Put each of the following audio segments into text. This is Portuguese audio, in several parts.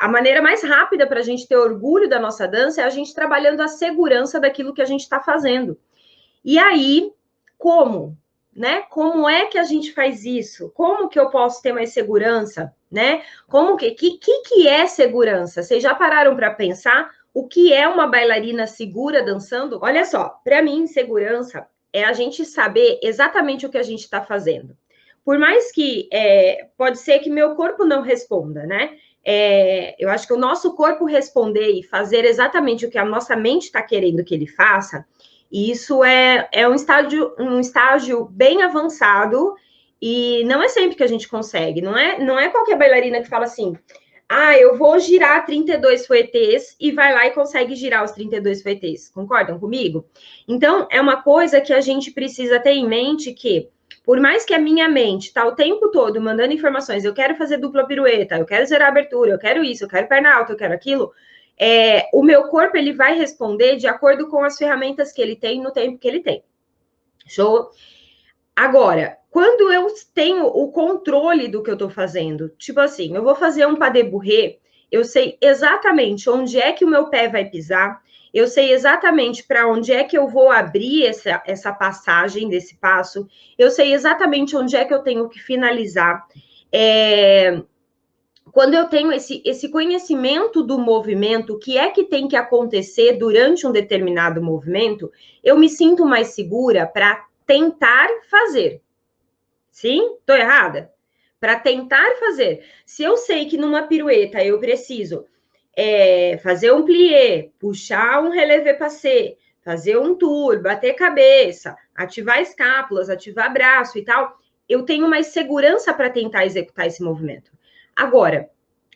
a maneira mais rápida para a gente ter orgulho da nossa dança é a gente trabalhando a segurança daquilo que a gente está fazendo. E aí, como? Né? Como é que a gente faz isso? Como que eu posso ter mais segurança? Né? Como que é segurança? Vocês já pararam para pensar o que é uma bailarina segura dançando? Olha só, para mim, segurança é a gente saber exatamente o que a gente está fazendo. Por mais que pode ser que meu corpo não responda, né? Eu acho que o nosso corpo responder e fazer exatamente o que a nossa mente está querendo que ele faça, isso é um estágio bem avançado e não é sempre que a gente consegue. Não é qualquer bailarina que fala assim, eu vou girar 32 fouettés e vai lá e consegue girar os 32 fouettés. Concordam comigo? Então, é uma coisa que a gente precisa ter em mente que, por mais que a minha mente está o tempo todo mandando informações, eu quero fazer dupla pirueta, eu quero zerar a abertura, eu quero isso, eu quero perna alta, eu quero aquilo, o meu corpo ele vai responder de acordo com as ferramentas que ele tem no tempo que ele tem. Show? Agora, quando eu tenho o controle do que eu estou fazendo, tipo assim, eu vou fazer um pas de bourrée, eu sei exatamente onde é que o meu pé vai pisar, eu sei exatamente para onde é que eu vou abrir essa passagem desse passo, eu sei exatamente onde é que eu tenho que finalizar. Quando eu tenho esse conhecimento do movimento, o que é que tem que acontecer durante um determinado movimento, eu me sinto mais segura para tentar fazer. Sim? Estou errada? Para tentar fazer. Se eu sei que numa pirueta eu preciso fazer um plié, puxar um relevé passé, fazer um tour, bater cabeça, ativar escápulas, ativar braço e tal, eu tenho mais segurança para tentar executar esse movimento. Agora,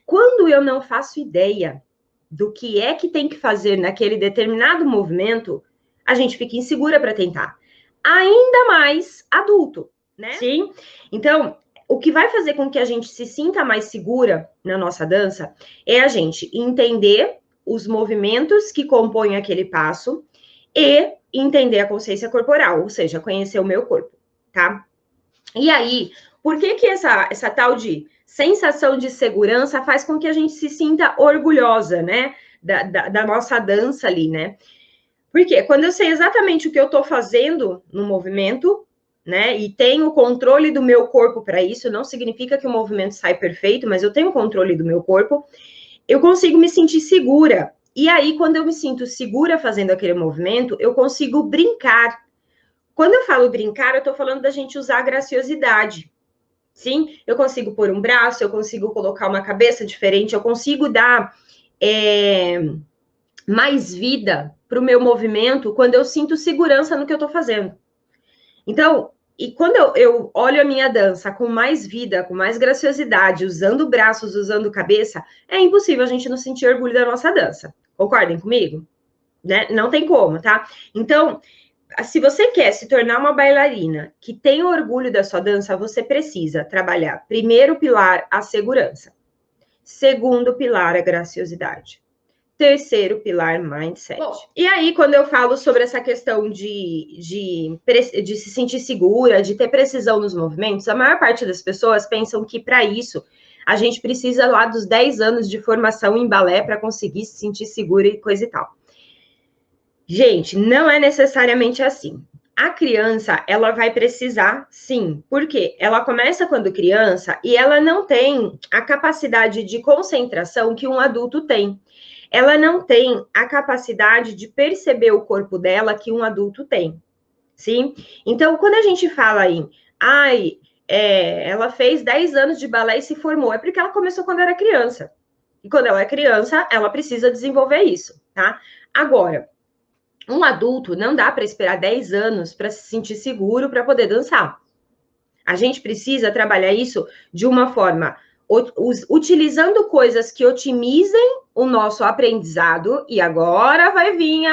quando eu não faço ideia do que é que tem que fazer naquele determinado movimento, a gente fica insegura para tentar. Ainda mais adulto, né? Sim? Então, o que vai fazer com que a gente se sinta mais segura na nossa dança é a gente entender os movimentos que compõem aquele passo e entender a consciência corporal, ou seja, conhecer o meu corpo, tá? E aí, por que essa tal de sensação de segurança faz com que a gente se sinta orgulhosa, né? Da nossa dança ali, né? Porque quando eu sei exatamente o que eu estou fazendo no movimento, né? E tenho o controle do meu corpo para isso, não significa que o movimento sai perfeito, mas eu tenho o controle do meu corpo, eu consigo me sentir segura. E aí, quando eu me sinto segura fazendo aquele movimento, eu consigo brincar. Quando eu falo brincar, eu estou falando da gente usar a graciosidade. Sim, eu consigo pôr um braço, eu consigo colocar uma cabeça diferente, eu consigo dar mais vida para o meu movimento quando eu sinto segurança no que eu estou fazendo. Então, e quando eu olho a minha dança com mais vida, com mais graciosidade, usando braços, usando cabeça, é impossível a gente não sentir orgulho da nossa dança. Concordem comigo? Né? Não tem como, tá? Então, se você quer se tornar uma bailarina que tem orgulho da sua dança, você precisa trabalhar, primeiro pilar, a segurança. Segundo pilar, a graciosidade. Terceiro pilar, mindset. Bom, e aí, quando eu falo sobre essa questão de se sentir segura, de ter precisão nos movimentos, a maior parte das pessoas pensam que para isso a gente precisa lá dos 10 anos de formação em balé para conseguir se sentir segura e coisa e tal. Gente, não é necessariamente assim. A criança, ela vai precisar, sim. Por quê? Ela começa quando criança e ela não tem a capacidade de concentração que um adulto tem. Ela não tem a capacidade de perceber o corpo dela que um adulto tem, sim? Então, quando a gente fala em, ela fez 10 anos de balé e se formou, é porque ela começou quando era criança. E quando ela é criança, ela precisa desenvolver isso, tá? Agora, um adulto não dá para esperar 10 anos para se sentir seguro para poder dançar. A gente precisa trabalhar isso de uma forma utilizando coisas que otimizem o nosso aprendizado. E agora vai vir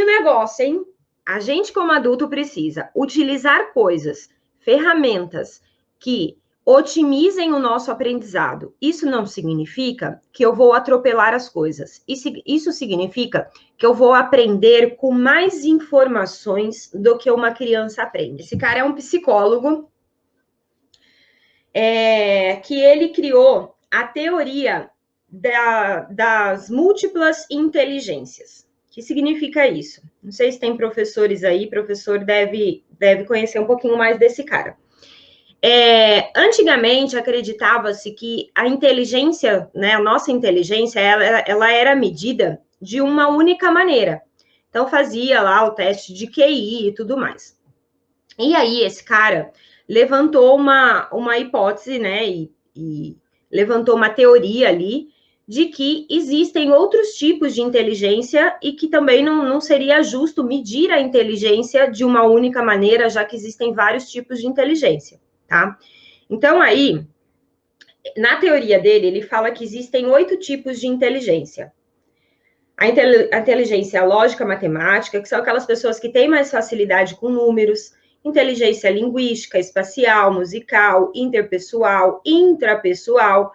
o negócio, hein? A gente, como adulto, precisa utilizar coisas, ferramentas que otimizem o nosso aprendizado. Isso não significa que eu vou atropelar as coisas. Isso significa que eu vou aprender com mais informações do que uma criança aprende. Esse cara é um psicólogo que ele criou a teoria das múltiplas inteligências. O que significa isso? Não sei se tem professores aí, professor deve conhecer um pouquinho mais desse cara. Antigamente, acreditava-se que a inteligência, né, a nossa inteligência, ela era medida de uma única maneira. Então, fazia lá o teste de QI e tudo mais. E aí, esse cara levantou uma hipótese, né, e levantou uma teoria ali de que existem outros tipos de inteligência e que também não seria justo medir a inteligência de uma única maneira, já que existem vários tipos de inteligência, tá? Então, aí, na teoria dele, ele fala que existem 8 tipos de inteligência. A inteligência lógica matemática, que são aquelas pessoas que têm mais facilidade com números, inteligência linguística, espacial, musical, interpessoal, intrapessoal,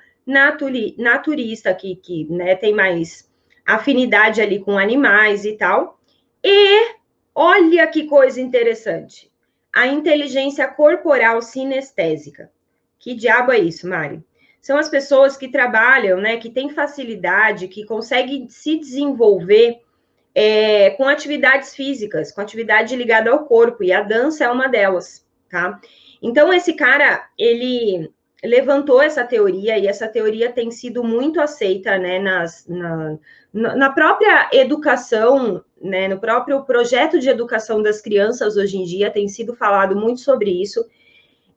naturista, que né, tem mais afinidade ali com animais e tal. E, olha que coisa interessante, a inteligência corporal sinestésica. Que diabo é isso, Mari? São as pessoas que trabalham, né, que têm facilidade, que conseguem se desenvolver com atividades físicas, com atividade ligada ao corpo, e a dança é uma delas, tá? Então, esse cara, ele levantou essa teoria, e essa teoria tem sido muito aceita, né, na própria educação, né, no próprio projeto de educação das crianças hoje em dia, tem sido falado muito sobre isso,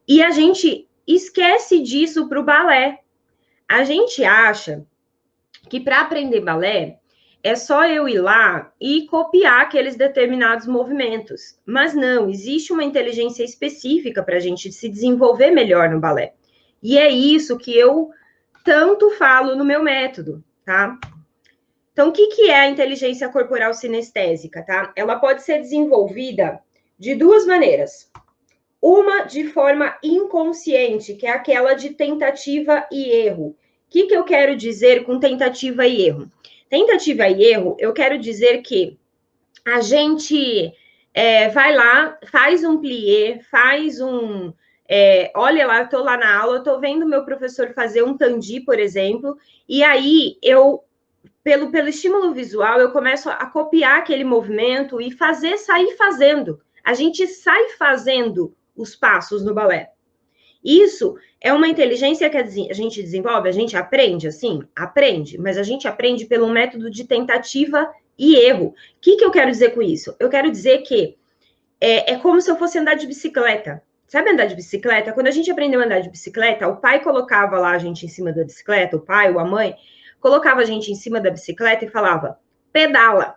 e a gente esquece disso para o balé. A gente acha que para aprender balé é só eu ir lá e copiar aqueles determinados movimentos. Mas não, existe uma inteligência específica para a gente se desenvolver melhor no balé. E é isso que eu tanto falo no meu método, tá? Então, o que é a inteligência corporal sinestésica, tá? Ela pode ser desenvolvida de duas maneiras. Uma de forma inconsciente, que é aquela de tentativa e erro. O que eu quero dizer com tentativa e erro? Tentativa e erro, eu quero dizer que a gente vai lá, faz um plié, faz um... olha lá, eu estou lá na aula, estou vendo meu professor fazer um tandi, por exemplo, e aí eu, pelo estímulo visual, eu começo a copiar aquele movimento e sair fazendo. A gente sai fazendo os passos no balé. Isso é uma inteligência que a gente desenvolve, a gente aprende, assim? Aprende, mas a gente aprende pelo método de tentativa e erro. O que eu quero dizer com isso? Eu quero dizer que é como se eu fosse andar de bicicleta. Sabe andar de bicicleta? Quando a gente aprendeu a andar de bicicleta, o pai colocava lá a gente em cima da bicicleta, o pai ou a mãe, colocava a gente em cima da bicicleta e falava, pedala,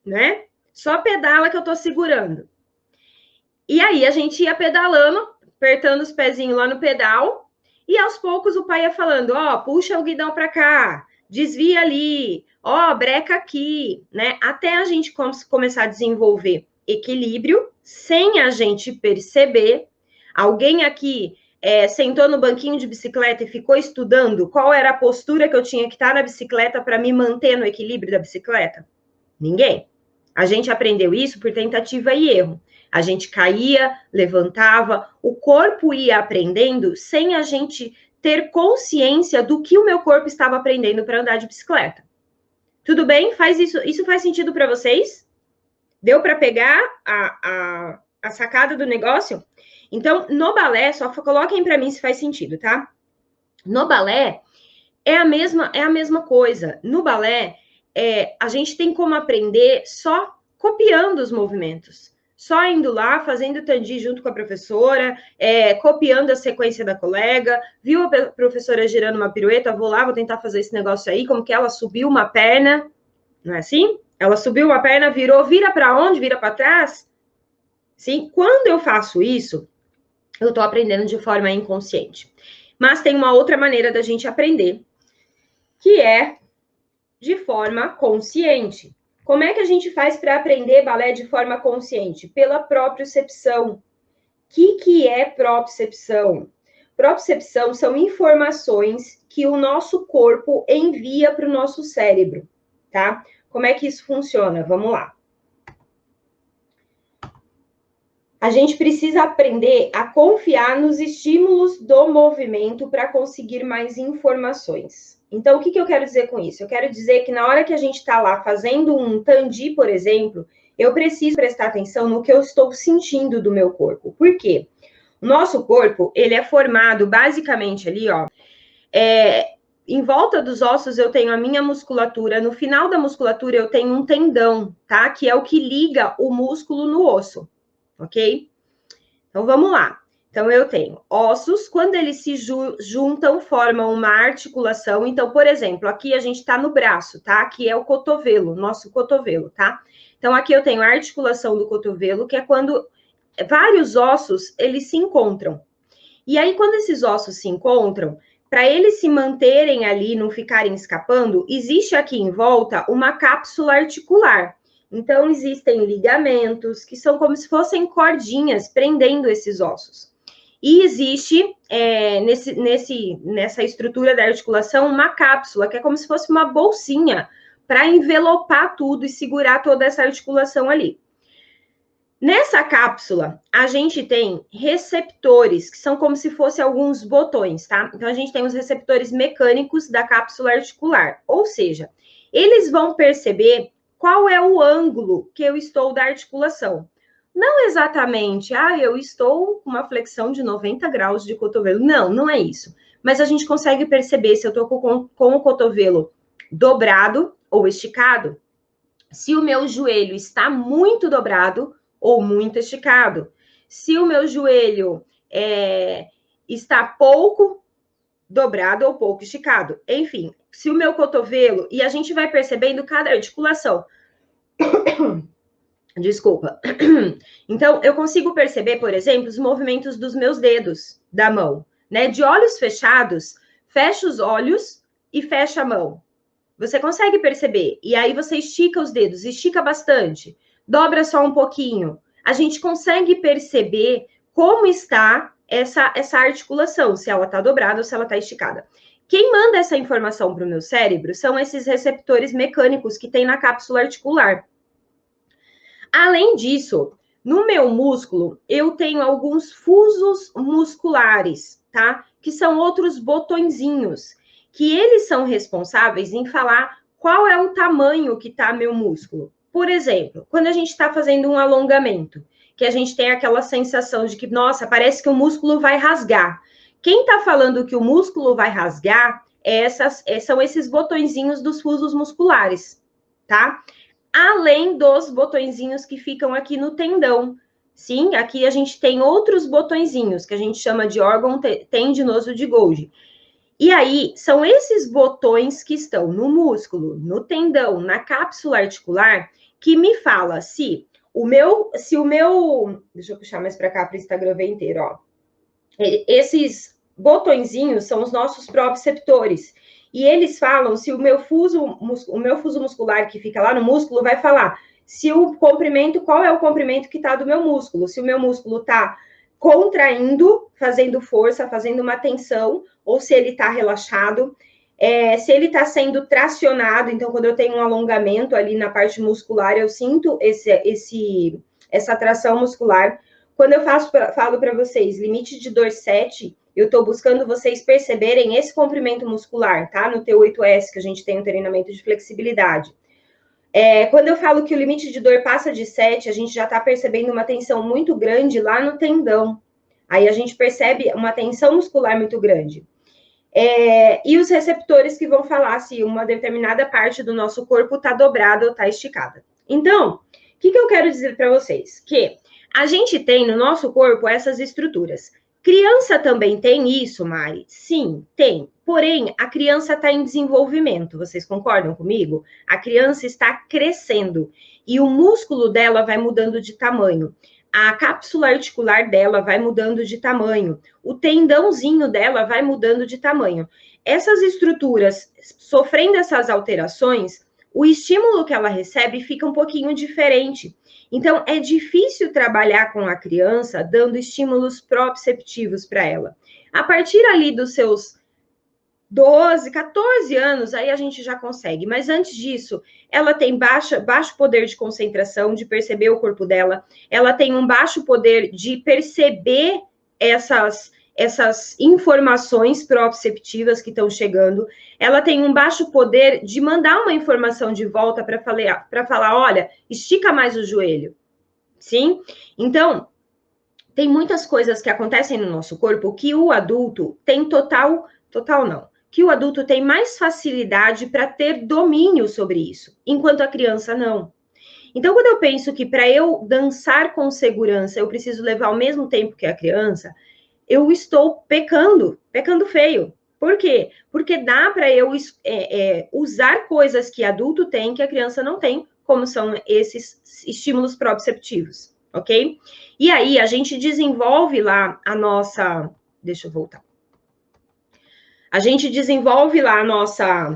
né? Só pedala que eu tô segurando. E aí a gente ia pedalando, apertando os pezinhos lá no pedal, e aos poucos o pai ia falando, puxa o guidão para cá, desvia ali, breca aqui, né? Até a gente começar a desenvolver equilíbrio, sem a gente perceber. Alguém aqui sentou no banquinho de bicicleta e ficou estudando qual era a postura que eu tinha que estar na bicicleta para me manter no equilíbrio da bicicleta? Ninguém. A gente aprendeu isso por tentativa e erro. A gente caía, levantava, o corpo ia aprendendo sem a gente ter consciência do que o meu corpo estava aprendendo para andar de bicicleta. Tudo bem? Faz isso. Isso faz sentido para vocês? Deu para pegar a sacada do negócio? Então, no balé, só coloquem para mim se faz sentido, tá? No balé, é a mesma coisa. No balé, a gente tem como aprender só copiando os movimentos. Só indo lá, fazendo tandi junto com a professora, copiando a sequência da colega, viu a professora girando uma pirueta, vou lá, vou tentar fazer esse negócio aí, como que ela subiu uma perna, não é assim? Ela subiu uma perna, vira para onde? Vira para trás? Sim? Quando eu faço isso, eu estou aprendendo de forma inconsciente. Mas tem uma outra maneira da gente aprender, que é de forma consciente. Como é que a gente faz para aprender balé de forma consciente? Pela propriocepção. O que é propriocepção? Propriocepção são informações que o nosso corpo envia para o nosso cérebro, tá? Como é que isso funciona? Vamos lá. A gente precisa aprender a confiar nos estímulos do movimento para conseguir mais informações. Então, o que eu quero dizer com isso? Eu quero dizer que na hora que a gente está lá fazendo um tandi, por exemplo, eu preciso prestar atenção no que eu estou sentindo do meu corpo. Por quê? O nosso corpo, ele é formado basicamente ali, ó, em volta dos ossos eu tenho a minha musculatura, no final da musculatura eu tenho um tendão, tá? Que é o que liga o músculo no osso, ok? Então, vamos lá. Então, eu tenho ossos, quando eles se juntam, formam uma articulação. Então, por exemplo, aqui a gente tá no braço, tá? Aqui é o cotovelo, nosso cotovelo, tá? Então, aqui eu tenho a articulação do cotovelo, que é quando vários ossos, eles se encontram. E aí, quando esses ossos se encontram, para eles se manterem ali, não ficarem escapando, existe aqui em volta uma cápsula articular. Então, existem ligamentos, que são como se fossem cordinhas prendendo esses ossos. E existe, nessa estrutura da articulação, uma cápsula, que é como se fosse uma bolsinha, para envelopar tudo e segurar toda essa articulação ali. Nessa cápsula, a gente tem receptores, que são como se fossem alguns botões, tá? Então, a gente tem os receptores mecânicos da cápsula articular. Ou seja, eles vão perceber qual é o ângulo que eu estou da articulação. Não exatamente, eu estou com uma flexão de 90 graus de cotovelo. Não, não é isso. Mas a gente consegue perceber se eu estou com o cotovelo dobrado ou esticado, se o meu joelho está muito dobrado ou muito esticado. Se o meu joelho está pouco dobrado ou pouco esticado. Enfim, se o meu cotovelo... E a gente vai percebendo cada articulação. Desculpa. Então, eu consigo perceber, por exemplo, os movimentos dos meus dedos da mão, né? De olhos fechados, fecha os olhos e fecha a mão. Você consegue perceber. E aí você estica os dedos, estica bastante, dobra só um pouquinho. A gente consegue perceber como está essa articulação, se ela está dobrada ou se ela está esticada. Quem manda essa informação para o meu cérebro são esses receptores mecânicos que tem na cápsula articular. Além disso, no meu músculo, eu tenho alguns fusos musculares, tá? Que são outros botõezinhos, que eles são responsáveis em falar qual é o tamanho que tá meu músculo. Por exemplo, quando a gente está fazendo um alongamento, que a gente tem aquela sensação de que, nossa, parece que o músculo vai rasgar. Quem tá falando que o músculo vai rasgar são esses botõezinhos dos fusos musculares, tá? Além dos botõezinhos que ficam aqui no tendão. Sim, aqui a gente tem outros botõezinhos, que a gente chama de órgão tendinoso de Golgi. E aí, são esses botões que estão no músculo, no tendão, na cápsula articular, que me fala se o meu... Deixa eu puxar mais para cá para o Instagram ver inteiro, ó. Esses botõezinhos são os nossos proprioceptores. E eles falam se o meu fuso muscular que fica lá no músculo vai falar se o comprimento, qual é o comprimento que está do meu músculo. Se o meu músculo está contraindo, fazendo força, fazendo uma tensão, ou se ele está relaxado. Se ele está sendo tracionado, então quando eu tenho um alongamento ali na parte muscular, eu sinto essa tração muscular. Quando eu falo para vocês, limite de dor 7, eu estou buscando vocês perceberem esse comprimento muscular, tá? No T8S, que a gente tem um treinamento de flexibilidade. Quando eu falo que o limite de dor passa de 7, a gente já está percebendo uma tensão muito grande lá no tendão. Aí a gente percebe uma tensão muscular muito grande. E os receptores que vão falar se uma determinada parte do nosso corpo está dobrada ou está esticada. Então, o que eu quero dizer para vocês? Que a gente tem no nosso corpo essas estruturas. Criança também tem isso, Mari? Sim, tem. Porém, a criança está em desenvolvimento. Vocês concordam comigo? A criança está crescendo e o músculo dela vai mudando de tamanho. A cápsula articular dela vai mudando de tamanho. O tendãozinho dela vai mudando de tamanho. Essas estruturas, sofrendo essas alterações, o estímulo que ela recebe fica um pouquinho diferente. Então, é difícil trabalhar com a criança dando estímulos proprioceptivos para ela. A partir ali dos seus 12, 14 anos, aí a gente já consegue. Mas antes disso, ela tem baixo poder de concentração, de perceber o corpo dela. Ela tem um baixo poder de perceber essas informações proprioceptivas que estão chegando. Ela tem um baixo poder de mandar uma informação de volta para falar, olha, estica mais o joelho. Sim? Então, tem muitas coisas que acontecem no nosso corpo que o adulto tem total não, que o adulto tem mais facilidade para ter domínio sobre isso, enquanto a criança não. Então, quando eu penso que para eu dançar com segurança eu preciso levar o mesmo tempo que a criança, eu estou pecando feio. Por quê? Porque dá para eu usar coisas que adulto tem que a criança não tem, como são esses estímulos proprioceptivos, ok? E aí a gente desenvolve lá a nossa... Deixa eu voltar. A gente desenvolve lá a nossa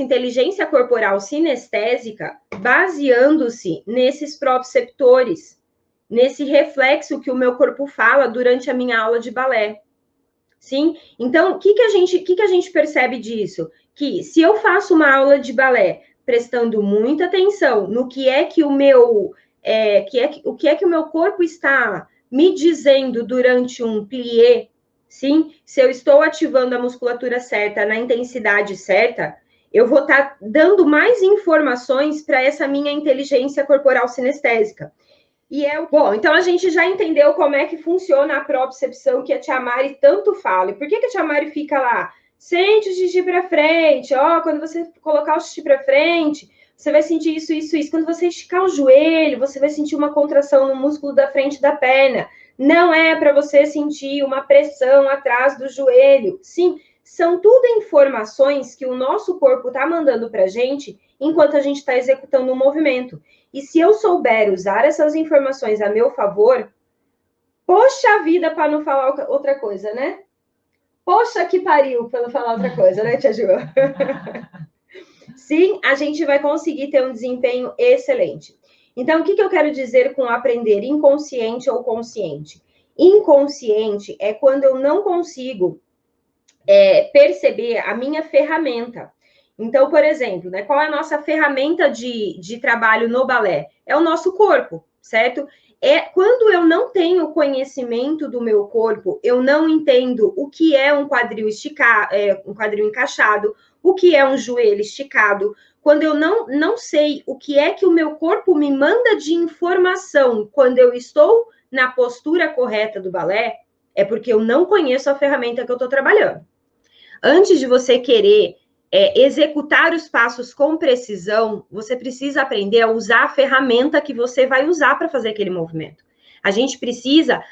inteligência corporal sinestésica baseando-se nesses proprioceptores, nesse reflexo que o meu corpo fala durante a minha aula de balé. Sim? Então, o que a gente percebe disso? Que se eu faço uma aula de balé prestando muita atenção no que é que o meu corpo está me dizendo durante um plié, sim? Se eu estou ativando a musculatura certa, na intensidade certa, eu vou estar dando mais informações para essa minha inteligência corporal sinestésica. Bom, então a gente já entendeu como é que funciona a propriocepção que a Tia Mari tanto fala. E por que a Tia Mari fica lá? Sente o xixi para frente, quando você colocar o xixi para frente, você vai sentir isso, isso, isso. Quando você esticar o joelho, você vai sentir uma contração no músculo da frente da perna. Não é para você sentir uma pressão atrás do joelho. Sim, são tudo informações que o nosso corpo está mandando para a gente enquanto a gente está executando um movimento. E se eu souber usar essas informações a meu favor, poxa vida, para não falar outra coisa, né? Poxa que pariu, para não falar outra coisa, né, Tia Ju? Sim, a gente vai conseguir ter um desempenho excelente. Então, o que eu quero dizer com aprender inconsciente ou consciente? Inconsciente é quando eu não consigo perceber a minha ferramenta. Então, por exemplo, né, qual é a nossa ferramenta de trabalho no balé? É o nosso corpo, certo? Quando eu não tenho conhecimento do meu corpo, eu não entendo o que é um quadril esticado, um quadril encaixado, o que é um joelho esticado. Quando eu não sei o que é que o meu corpo me manda de informação quando eu estou na postura correta do balé, é porque eu não conheço a ferramenta que eu estou trabalhando. Antes de você querer executar os passos com precisão, você precisa aprender a usar a ferramenta que você vai usar para fazer aquele movimento. A gente precisa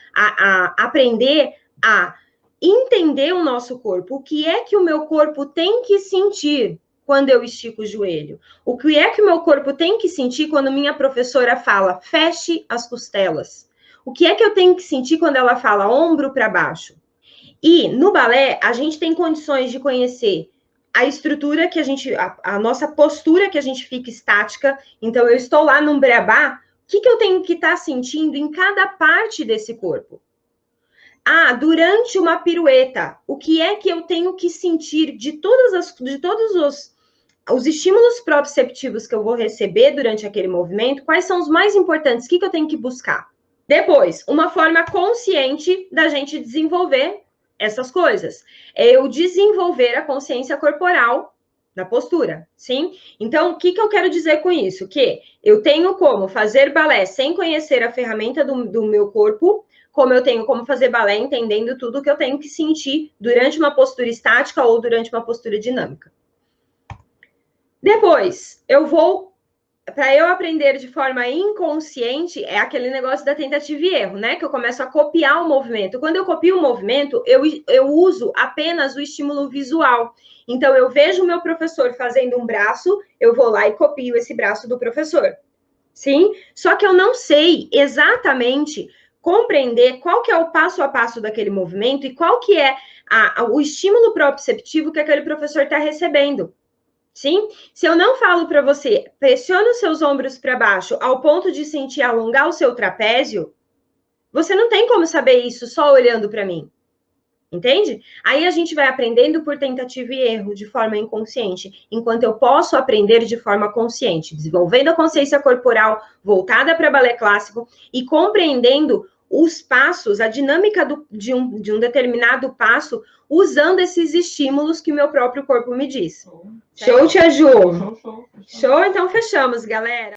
aprender a entender o nosso corpo. O que é que o meu corpo tem que sentir quando eu estico o joelho? O que é que o meu corpo tem que sentir quando minha professora fala, feche as costelas? O que é que eu tenho que sentir quando ela fala ombro para baixo? E no balé, a gente tem condições de conhecer a estrutura que a nossa postura que a gente fica estática. Então, eu estou lá num beabá, o que eu tenho que estar sentindo em cada parte desse corpo? Durante uma pirueta, o que é que eu tenho que sentir de todos os estímulos proprioceptivos que eu vou receber durante aquele movimento? Quais são os mais importantes? O que eu tenho que buscar? Depois, uma forma consciente da gente desenvolver essas coisas. É eu desenvolver a consciência corporal da postura, sim? Então, o que eu quero dizer com isso? Que eu tenho como fazer balé sem conhecer a ferramenta do meu corpo, como eu tenho como fazer balé entendendo tudo que eu tenho que sentir durante uma postura estática ou durante uma postura dinâmica. Depois, para eu aprender de forma inconsciente, é aquele negócio da tentativa e erro, né? Que eu começo a copiar o movimento. Quando eu copio o movimento, eu uso apenas o estímulo visual. Então, eu vejo o meu professor fazendo um braço, eu vou lá e copio esse braço do professor. Sim? Só que eu não sei exatamente compreender qual que é o passo a passo daquele movimento e qual que é o estímulo proprioceptivo que aquele professor está recebendo. Sim? Se eu não falo para você, pressione os seus ombros para baixo ao ponto de sentir alongar o seu trapézio, você não tem como saber isso só olhando para mim. Entende? Aí a gente vai aprendendo por tentativa e erro, de forma inconsciente, enquanto eu posso aprender de forma consciente, desenvolvendo a consciência corporal voltada para balé clássico e compreendendo os passos, a dinâmica de um determinado passo, usando esses estímulos que meu próprio corpo me diz. Show, Tia Ju? Show, então fechamos, galera.